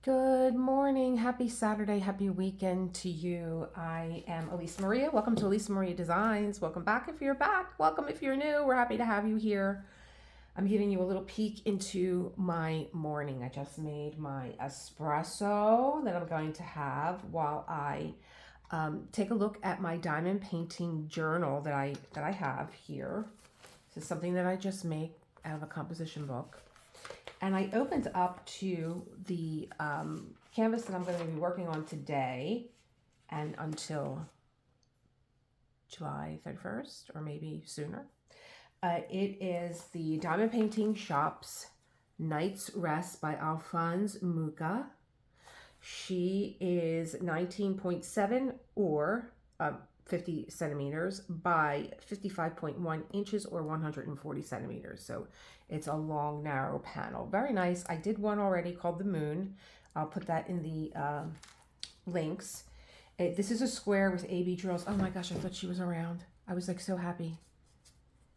Good morning. Happy Saturday. Happy weekend to you. I am Elisa Maria. Welcome to Elisa Maria Designs. Welcome back if you're back. Welcome if you're new. We're happy to have you here. I'm giving you a little peek into my morning. I just made my espresso that I'm going to have while I take a look at my diamond painting journal that I have here. This is something that I just made out of a composition book. And I opened up to the canvas that I'm going to be working on today and until July 31st or maybe sooner. It is the Diamond Painting Shop's Night's Rest by Alphonse Mucha. She is 19.7 or 50 centimeters by 55.1 inches or 140 centimeters. So it's a long, narrow panel. Very nice. I did one already called the Moon. I'll put that in the links. This is a square with AB drills. Oh my gosh, I thought she was around. I was like so happy.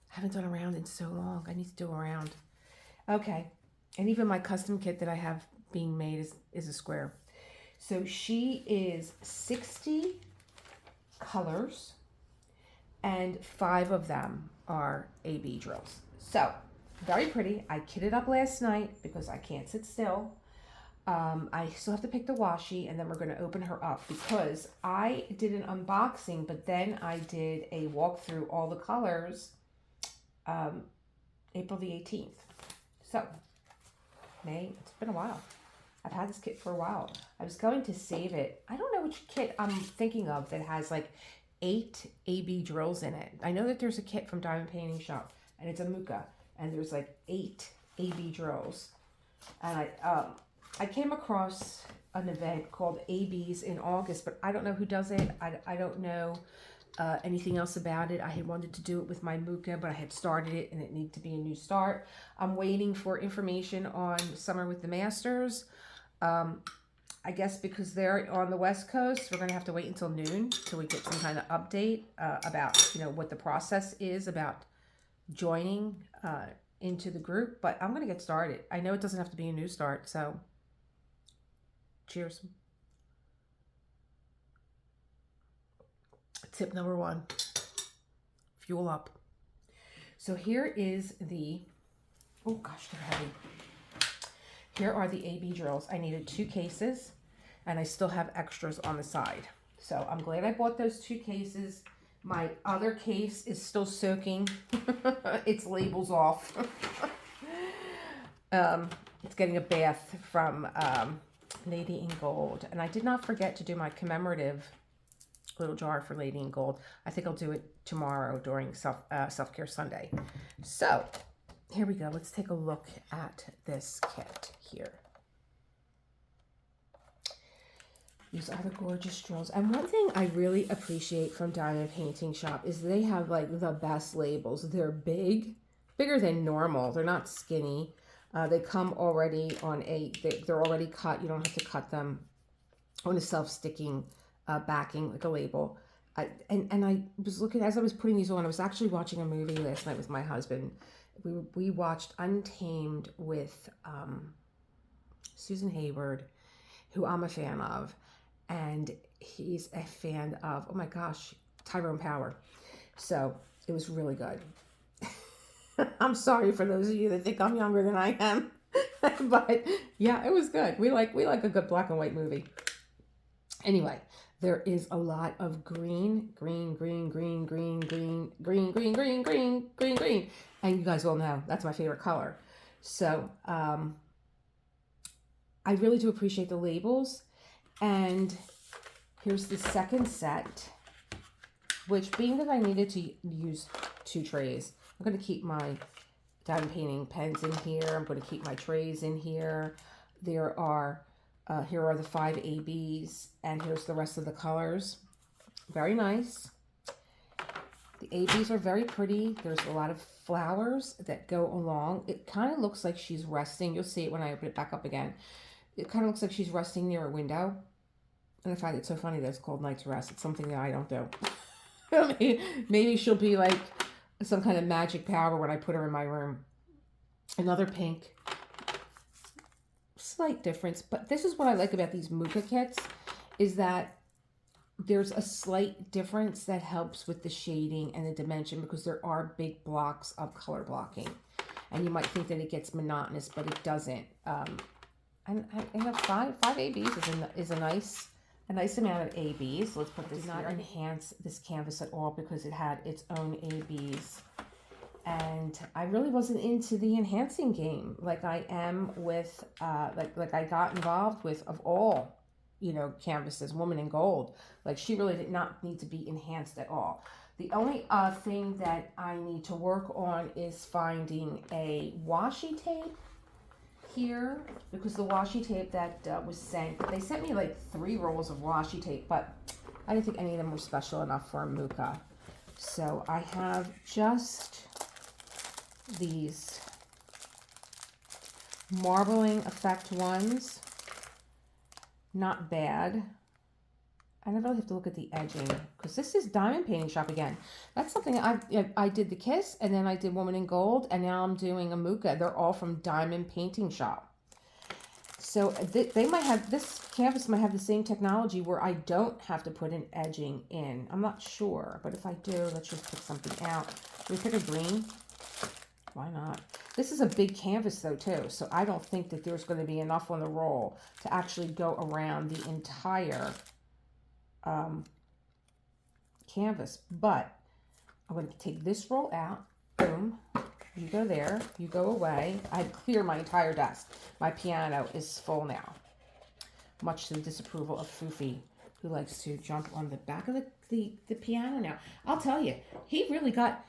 I haven't done a round in so long. I need to do a round. Okay. And even my custom kit that I have being made is a square. So she is 60 colors and 5 of them are AB drills. So very pretty. I kitted up last night because I can't sit still. I still have to pick the washi and then we're going to open her up because I did an unboxing, but then I did a walkthrough all the colors April the 18th. So it's been a while. I've had this kit for a while. I was going to save it. I don't know which kit I'm thinking of that has like 8 AB drills in it. I know that there's a kit from Diamond Painting Shop and it's a Mucha and there's like 8 AB drills. And I came across an event called ABs in August, but I don't know who does it. I don't know anything else about it. I had wanted to do it with my Mucha, but I had started it and it needed to be a new start. I'm waiting for information on Summer with the Masters. I guess because they're on the West Coast, we're going to have to wait until noon till we get some kind of update about, what the process is about joining into the group. But I'm going to get started. I know it doesn't have to be a new start, so cheers. Tip number 1, fuel up. So here is the, oh gosh, they're heavy. Here are the AB drills. I needed 2 cases and I still have extras on the side. So I'm glad I bought those 2 cases. My other case is still soaking its labels off. It's getting a bath from Lady in Gold. And I did not forget to do my commemorative little jar for Lady in Gold. I think I'll do it tomorrow during Self-Care Sunday. So here we go. Let's take a look at this kit here. These are the gorgeous drills. And one thing I really appreciate from Diamond Painting Shop is they have like the best labels. They're big, bigger than normal. They're not skinny. They come already on they're already cut. You don't have to cut them on a self-sticking backing like a label. And I was looking, as I was putting these on, I was actually watching a movie last night with my husband. We watched Untamed with Susan Hayward, who I'm a fan of, and he's a fan of, oh my gosh, Tyrone Power. So it was really good. I'm sorry for those of you that think I'm younger than I am, but yeah, it was good. We like a good black and white movie. Anyway, there is a lot of green. And you guys all know that's my favorite color. So I really do appreciate the labels. And here's the second set, which being that I needed to use 2 trays, I'm going to keep my diamond painting pens in here. I'm going to keep my trays in here. There are here are the 5 ABs, and here's the rest of the colors. Very nice. The ABs are very pretty. There's a lot of flowers that go along. It kind of looks like she's resting. You'll see it when I open it back up again. It kind of looks like she's resting near a window. And I find it so funny that it's called Night's Rest. It's something that I don't do. Maybe she'll be like some kind of magic power when I put her in my room. Another pink slight difference, but this is what I like about these Mucha kits, is that there's a slight difference that helps with the shading and the dimension, because there are big blocks of color blocking. And you might think that it gets monotonous, but it doesn't. And I have five ABs is a nice amount of ABs. Let's put this here. Did not enhance this canvas at all because it had its own ABs. And I really wasn't into the enhancing game like I am with, like I got involved with of all, you know, canvases, Woman in Gold. Like, she really did not need to be enhanced at all. The only thing that I need to work on is finding a washi tape here, because the washi tape that was sent, they sent me like 3 rolls of washi tape, but I didn't think any of them were special enough for a Mucha. So I have just these marbling effect ones. Not bad. I never really have to look at the edging, because this is Diamond Painting Shop again. That's something I did the Kiss, and then I did Woman in Gold, and now I'm doing a Mucha. They're all from Diamond Painting Shop. So they might have, this canvas might have the same technology where I don't have to put an edging in. I'm not sure, but if I do, let's just pick something out. Can we pick a green? Why not? This is a big canvas though too, so I don't think that there's going to be enough on the roll to actually go around the entire canvas. But I'm going to take this roll out. Boom. You go there. You go away. I clear my entire desk. My piano is full now, much to the disapproval of Foofy, who likes to jump on the back of the piano now. I'll tell you, he really got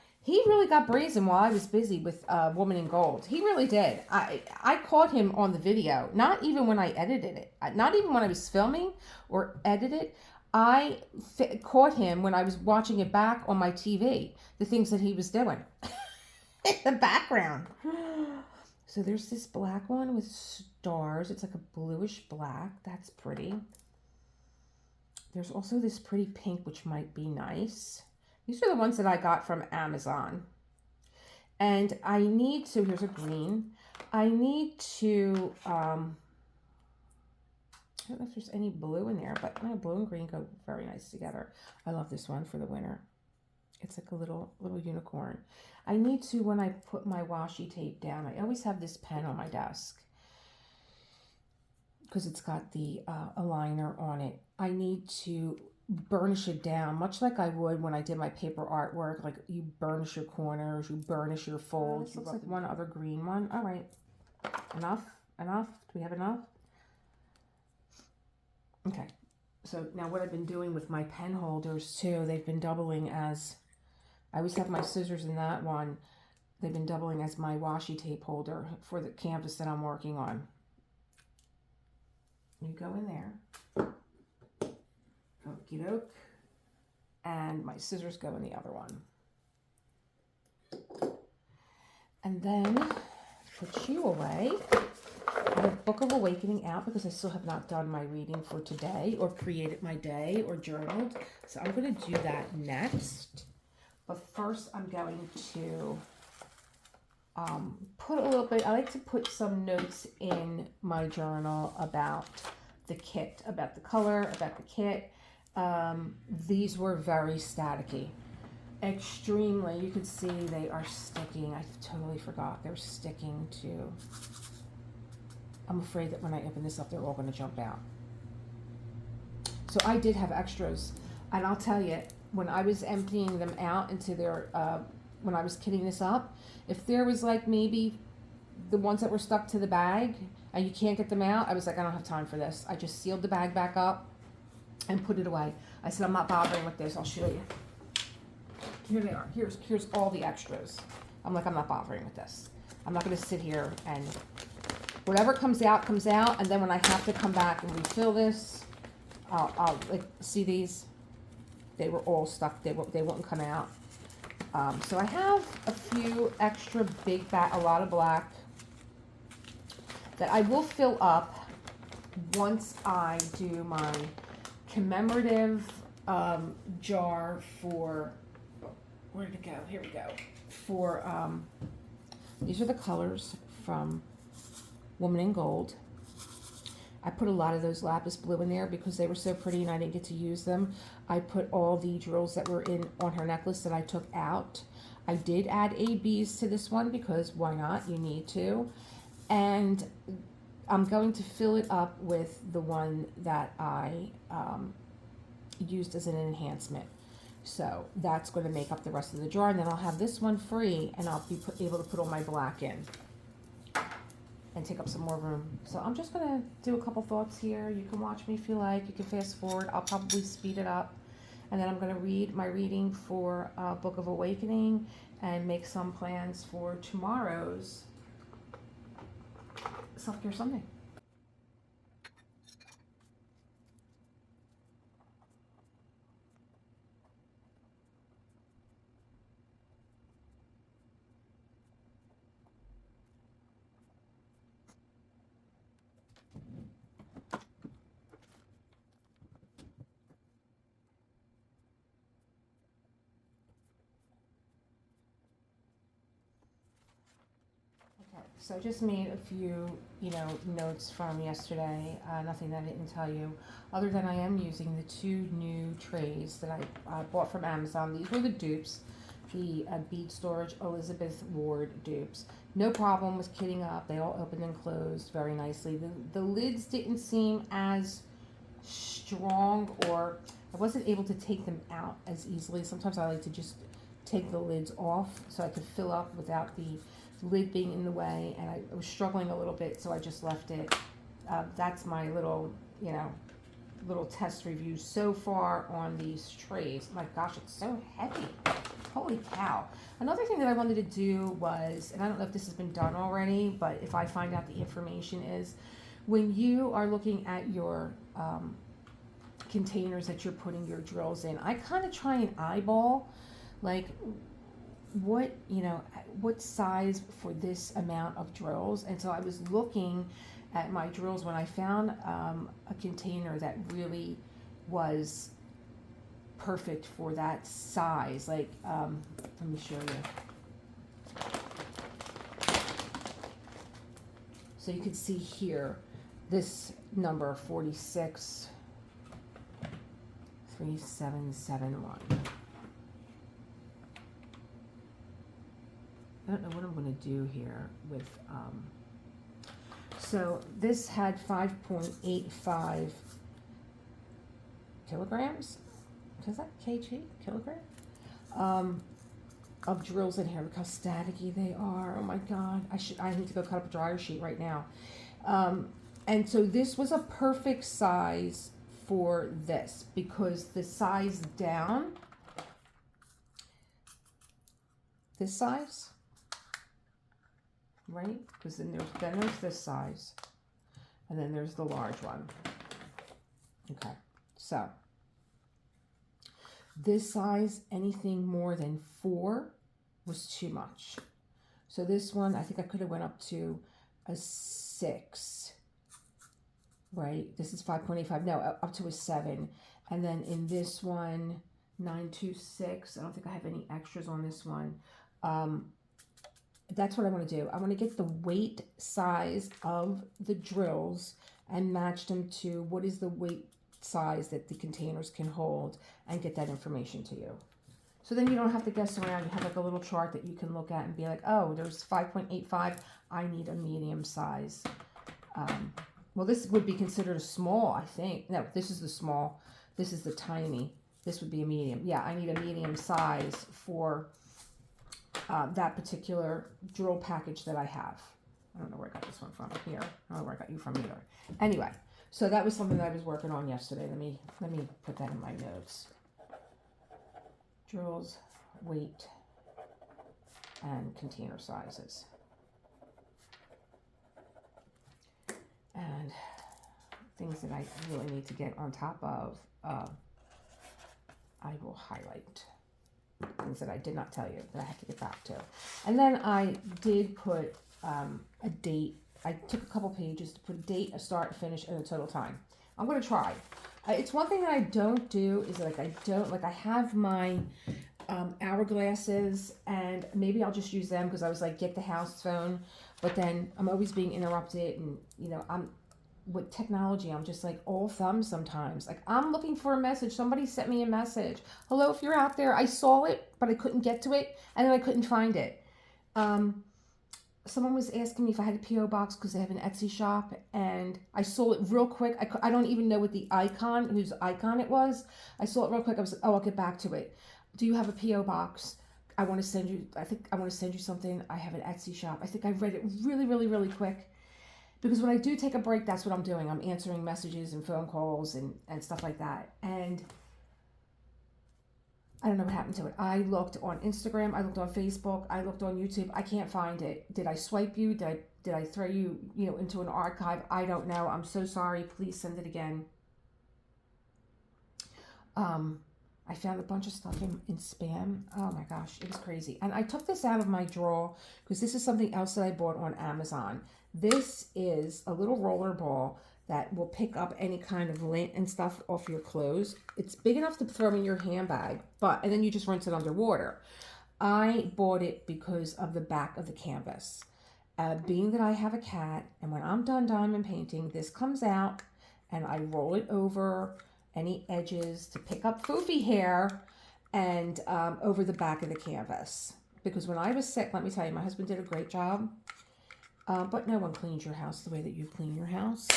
brazen while I was busy with Woman in Gold. He really did. I caught him on the video, not even when I edited it, not even when I was filming or edited. I caught him when I was watching it back on my TV, the things that he was doing in the background. So there's this black one with stars. It's like a bluish black. That's pretty. There's also this pretty pink, which might be nice. These are the ones that I got from Amazon. And I need to, here's a green. I need to, I don't know if there's any blue in there, but blue and green go very nice together. I love this one for the winter. It's like a little unicorn. I need to, when I put my washi tape down, I always have this pen on my desk because it's got the aligner on it. I need to burnish it down, much like I would when I did my paper artwork. Like, you burnish your corners, you burnish your folds. Looks like one other green one. All right, enough. Do we have enough? Okay, so now what I've been doing with my pen holders too, they've been doubling as, I always have my scissors in that one. They've been doubling as my washi tape holder for the canvas that I'm working on. You go in there. Okie doke. And my scissors go in the other one. And then put you away. I have Book of Awakening out because I still have not done my reading for today or created my day or journaled. So I'm going to do that next. But first I'm going to put a little bit, I like to put some notes in my journal about the kit, about the color, about the kit. These were very staticky. Extremely. You can see they are sticking. I totally forgot. They're sticking to... I'm afraid that when I open this up, they're all going to jump out. So I did have extras. And I'll tell you, when I was emptying them out into their, when I was kitting this up, if there was like maybe the ones that were stuck to the bag and you can't get them out, I was like, I don't have time for this. I just sealed the bag back up and put it away. I said, I'm not bothering with this. I'll show you. Here they are. Here's all the extras. I'm like, I'm not bothering with this. I'm not going to sit here and... whatever comes out, and then when I have to come back and refill this, I'll like, see these? They were all stuck. They wouldn't come out. So I have a few extra big a lot of black that I will fill up once I do my commemorative jar for, where did it go? Here we go. For, these are the colors from Woman in Gold. I put a lot of those lapis blue in there because they were so pretty and I didn't get to use them. I put all the drills that were in on her necklace that I took out. I did add ABs to this one because why not? You need to. And I'm going to fill it up with the one that I used as an enhancement. So that's going to make up the rest of the jar, and then I'll have this one free, and I'll be able to put all my black in and take up some more room. So I'm just going to do a couple thoughts here. You can watch me if you like. You can fast forward. I'll probably speed it up. And then I'm going to read my reading for Book of Awakening and make some plans for tomorrow's Self-Care Sunday. So I just made a few, notes from yesterday. Nothing that I didn't tell you, other than I am using the 2 new trays that I bought from Amazon. These were the dupes, the bead storage Elizabeth Ward dupes. No problem with kitting up. They all opened and closed very nicely. The lids didn't seem as strong, or I wasn't able to take them out as easily. Sometimes I like to just take the lids off so I could fill up without the lid being in the way, and I was struggling a little bit, so I just left it. That's my little, little test review so far on these trays. My gosh, it's so heavy. Holy cow. Another thing that I wanted to do was, and I don't know if this has been done already, but if I find out the information, is when you are looking at your containers that you're putting your drills in, I kind of try and eyeball, like, what size for this amount of drills. And so I was looking at my drills when I found a container that really was perfect for that size. Like, let me show you. So you can see here, this number 46 3771. I don't know what I'm going to do here with, so this had 5.85 kilograms, is that kg, kilogram, of drills in here. Look how staticky they are. Oh my God, I need to go cut up a dryer sheet right now. And so this was a perfect size for this, because the size down, this size, right? Because then there's this size, and then there's the large one. Okay, so this size, anything more than 4 was too much. So this one, I think I could have went up to a 6, right? This is 5.85, no, up to a 7. And then in this one, 926, I don't think I have any extras on this one. That's what I want to do. I want to get the weight size of the drills and match them to what is the weight size that the containers can hold, and get that information to you. So then you don't have to guess around. You have like a little chart that you can look at and be like, oh, there's 5.85. I need a medium size. Well, this would be considered a small, I think. No, this is the small. This is the tiny. This would be a medium. Yeah, I need a medium size for that particular drill package that I have. I don't know where I got this one from here. I don't know where I got you from either. Anyway, so that was something that I was working on yesterday. Let me put that in my notes. Drills, weight, and container sizes. And things that I really need to get on top of, I will highlight. Things that I did not tell you that I have to get back to. And then I did put a date. I took a couple pages to put a date, a start, a finish, and a total time. I'm going to try. It's one thing that I don't do is I have my hourglasses, and maybe I'll just use them because I was like, get the house phone, but then I'm always being interrupted, and with technology, I'm just like all thumbs sometimes. Like I'm looking for a message. Somebody sent me a message. Hello, if you're out there, I saw it, but I couldn't get to it, and then I couldn't find it. Um, Someone was asking me if I had a PO box because they have an Etsy shop, and I saw it real quick. I don't even know what the icon, whose icon it was. I saw it real quick. I was like, oh, I'll get back to it. Do you have a PO box? I want to send you. I think I want to send you something. I have an Etsy shop. I think I read it really, really, really quick. Because when I do take a break, that's what I'm doing. I'm answering messages and phone calls and stuff like that. And I don't know what happened to it. I looked on Instagram, I looked on Facebook, I looked on YouTube. I can't find it. Did I swipe you? Did I throw you, into an archive? I don't know. I'm so sorry. Please send it again. I found a bunch of stuff in spam. Oh my gosh, it was crazy. And I took this out of my drawer because this is something else that I bought on Amazon. This is a little roller ball that will pick up any kind of lint and stuff off your clothes. It's big enough to throw in your handbag, and then you just rinse it underwater. I bought it because of the back of the canvas. Being that I have a cat, and when I'm done diamond painting, this comes out and I roll it over any edges to pick up foofy hair and over the back of the canvas. Because when I was sick, let me tell you, my husband did a great job. But no one cleans your house the way that you clean your house.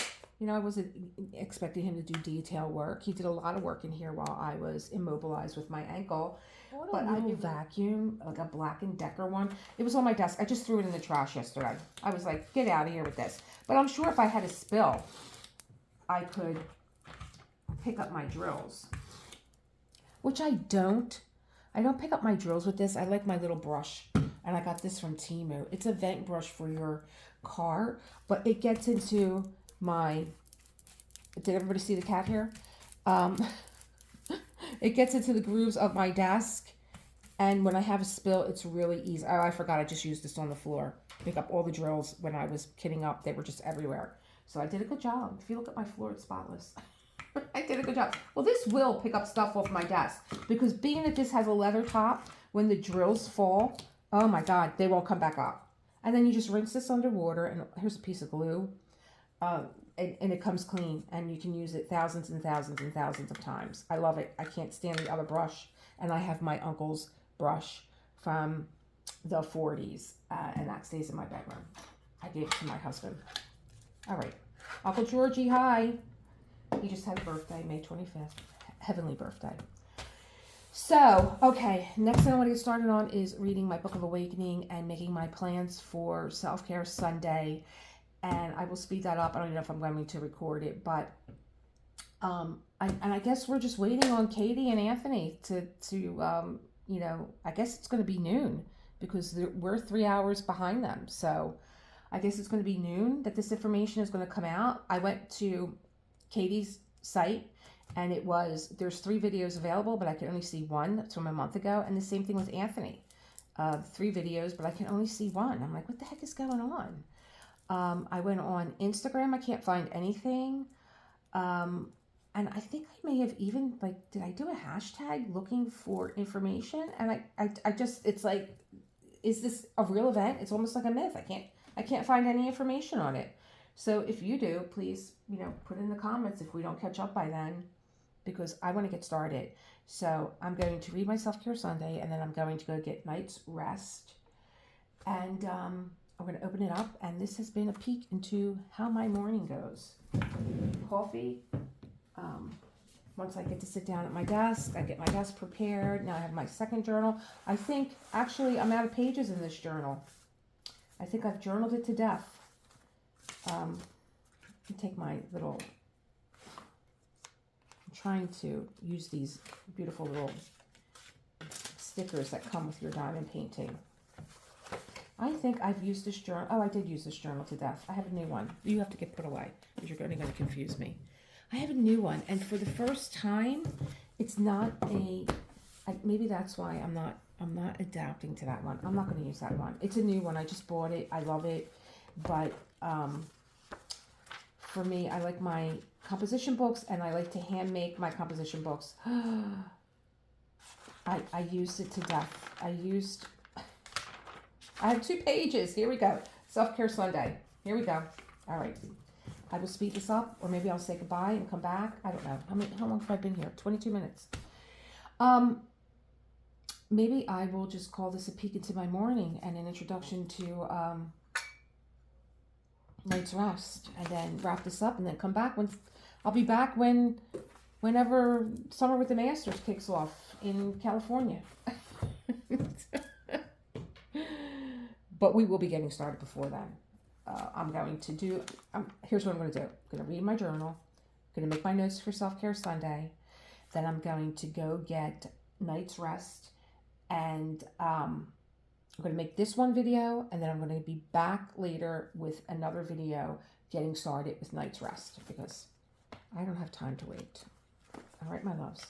I wasn't expecting him to do detail work. He did a lot of work in here while I was immobilized with my ankle. But I do vacuum, like a Black & Decker one. It was on my desk. I just threw it in the trash yesterday. I was like, get out of here with this. But I'm sure if I had a spill, I could pick up my drills. Which I don't. I don't pick up my drills with this. I like my little brush. And I got this from Temu. It's a vent brush for your car. But it gets into my... Did everybody see the cat here? It gets into the grooves of my desk. And when I have a spill, it's really easy. Oh, I forgot I just used this on the floor. Pick up all the drills when I was kitting up. They were just everywhere. So I did a good job. If you look at my floor, it's spotless. I did a good job. Well, this will pick up stuff off my desk. Because being that this has a leather top, when the drills fall, oh my God, they won't come back up. And then you just rinse this underwater. And here's a piece of glue. And it comes clean, and you can use it thousands and thousands and thousands of times. I love it. I can't stand the other brush, and I have my uncle's brush from the 40s, and that stays in my bedroom. I gave it to my husband. All right. Uncle Georgie, hi. He just had a birthday, May 25th. Heavenly birthday. So, okay, next thing I want to get started on is reading my Book of Awakening and making my plans for Self-Care Sunday. And I will speed that up. I don't even know if I'm going to record it, but I guess we're just waiting on Katie and Anthony to I guess it's going to be noon because we're 3 hours behind them. So I guess it's going to be noon that this information is going to come out. I went to Katie's site and there's 3 videos available, but I can only see one. That's from a month ago. And the same thing with Anthony. 3 videos, but I can only see one. I'm like, what the heck is going on? I went on Instagram. I can't find anything. And I think I may have even, did I do a hashtag looking for information? And I just, it's like, is this a real event? It's almost like a myth. I can't find any information on it. So if you do, please, put in the comments if we don't catch up by then, because I want to get started. So I'm going to read my Self-Care Sunday, and then I'm going to go get night's rest. And, I'm going to open it up, and this has been a peek into how my morning goes. Coffee. Once I get to sit down at my desk, I get my desk prepared. Now I have my second journal. I think, actually, I'm out of pages in this journal. I think I've journaled it to death. Take my little... I'm trying to use these beautiful little stickers that come with your diamond painting. I think I've used this journal. Oh, I did use this journal to death. I have a new one. You have to get put away because you're going to confuse me. I have a new one, and for the first time, it's not maybe that's why I'm not adapting to that one. I'm not going to use that one. It's a new one. I just bought it. I love it, but for me, I like my composition books, and I like to hand make my composition books. I used it to death. I have 2 pages. Here we go. Self-Care Sunday. Here we go. All right. I will speed this up, or maybe I'll say goodbye and come back. I don't know. How long have I been here? 22 minutes. Maybe I will just call this a peek into my morning and an introduction to night's rest, and then wrap this up, and then come back when I'll be back whenever Summer with the Masters kicks off in California. But we will be getting started before then. Here's what I'm going to do. I'm going to read my journal. I'm going to make my notes for Self-Care Sunday. Then I'm going to go get night's rest. And I'm going to make this one video. And then I'm going to be back later with another video getting started with night's rest. Because I don't have time to wait. All right, my loves.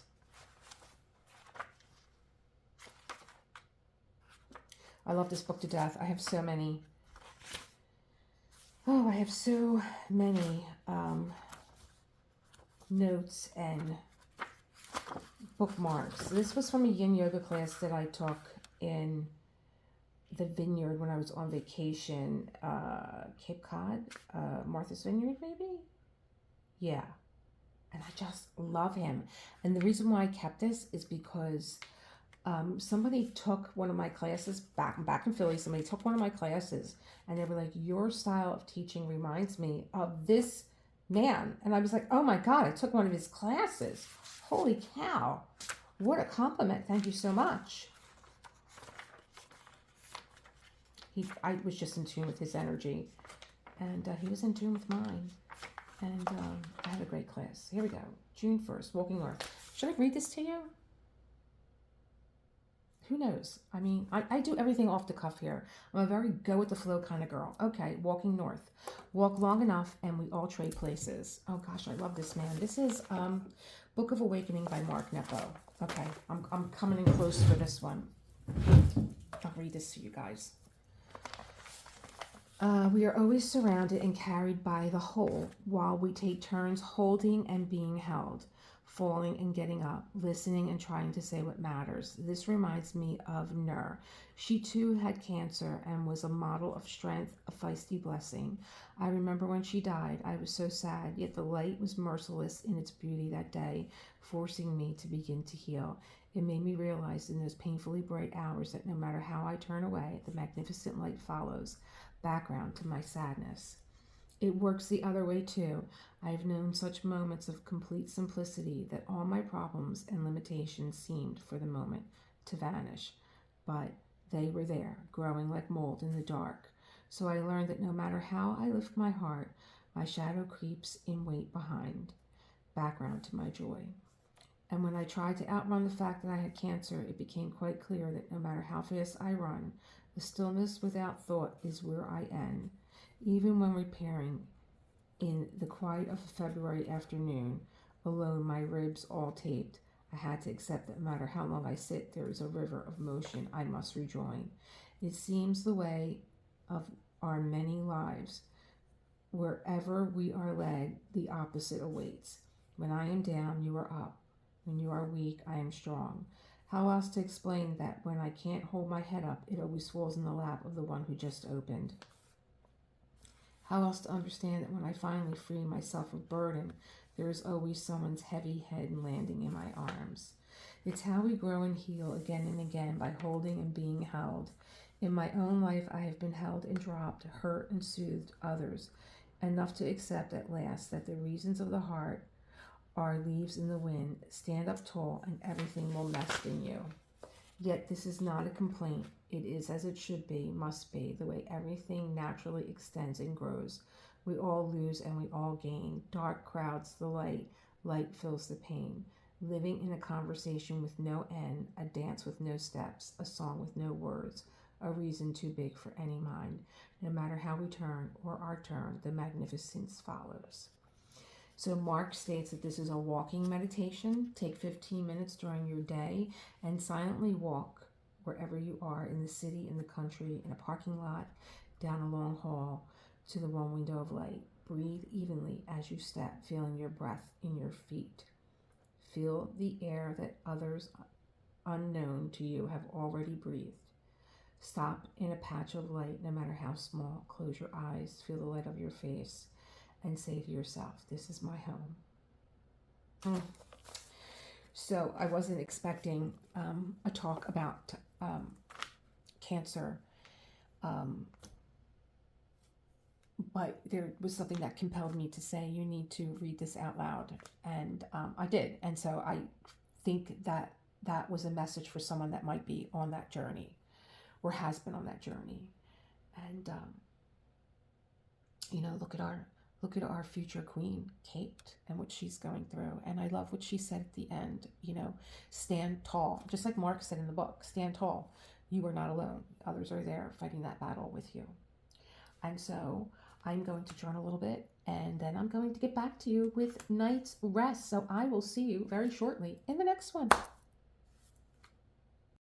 I love this book to death. I have so many notes and bookmarks. This was from a yin yoga class that I took in the vineyard when I was on vacation, Cape Cod, Martha's Vineyard, maybe? Yeah. And I just love him. And the reason why I kept this is because somebody took one of my classes back in Philly. Somebody took one of my classes and they were like, your style of teaching reminds me of this man. And I was like, oh my God, I took one of his classes. Holy cow. What a compliment. Thank you so much. I was just in tune with his energy, and he was in tune with mine. And I had a great class. Here we go. June 1st, Walking North. Should I read this to you? Who knows? I mean, I do everything off the cuff here. I'm a very go with the flow kind of girl. Okay, Walking North. Walk long enough and we all trade places. Oh gosh, I love this man. This is Book of Awakening by Mark Nepo. Okay, I'm coming in close for this one. I'll read this to you guys. We are always surrounded and carried by the whole, while we take turns holding and being held, falling and getting up, listening and trying to say what matters. This reminds me of Nur. She too had cancer and was a model of strength, a feisty blessing. I remember when she died, I was so sad, yet the light was merciless in its beauty that day, forcing me to begin to heal. It made me realize in those painfully bright hours that no matter how I turn away, the magnificent light follows, background to my sadness. It works the other way too. I have known such moments of complete simplicity that all my problems and limitations seemed, for the moment, to vanish. But they were there, growing like mold in the dark. So I learned that no matter how I lift my heart, my shadow creeps in weight behind, background to my joy. And when I tried to outrun the fact that I had cancer, it became quite clear that no matter how fast I run, the stillness without thought is where I end. Even when repairing in the quiet of a February afternoon, alone, my ribs all taped, I had to accept that no matter how long I sit, there is a river of motion I must rejoin. It seems the way of our many lives. Wherever we are led, the opposite awaits. When I am down, you are up. When you are weak, I am strong. How else to explain that when I can't hold my head up, it always falls in the lap of the one who just opened? How else to understand that when I finally free myself of burden, there is always someone's heavy head landing in my arms? It's how we grow and heal again and again, by holding and being held. In my own life, I have been held and dropped, hurt and soothed others, enough to accept at last that the reasons of the heart are leaves in the wind. Stand up tall and everything will nest in you. Yet this is not a complaint. It is as it should be, must be, the way everything naturally extends and grows. We all lose and we all gain. Dark crowds the light, light fills the pain. Living in a conversation with no end, a dance with no steps, a song with no words, a reason too big for any mind. No matter how we turn or our turn, the magnificence follows. So Mark states that this is a walking meditation. Take 15 minutes during your day and silently walk wherever you are, in the city, in the country, in a parking lot, down a long hall, to the one window of light. Breathe evenly as you step, feeling your breath in your feet. Feel the air that others unknown to you have already breathed. Stop in a patch of light, no matter how small. Close your eyes. Feel the light of your face. and say to yourself, this is my home. So I wasn't expecting a talk about cancer, but there was something that compelled me to say, you need to read this out loud. And I did. And so I think that that was a message for someone that might be on that journey or has been on that journey. And, you know, look at our future queen, Kate, and what she's going through. And I love what she said at the end, you know, stand tall. Just like Mark said in the book, stand tall. You are not alone. Others are there fighting that battle with you. And so I'm going to journal a little bit, and then I'm going to get back to you with night's rest. So I will see you very shortly in the next one.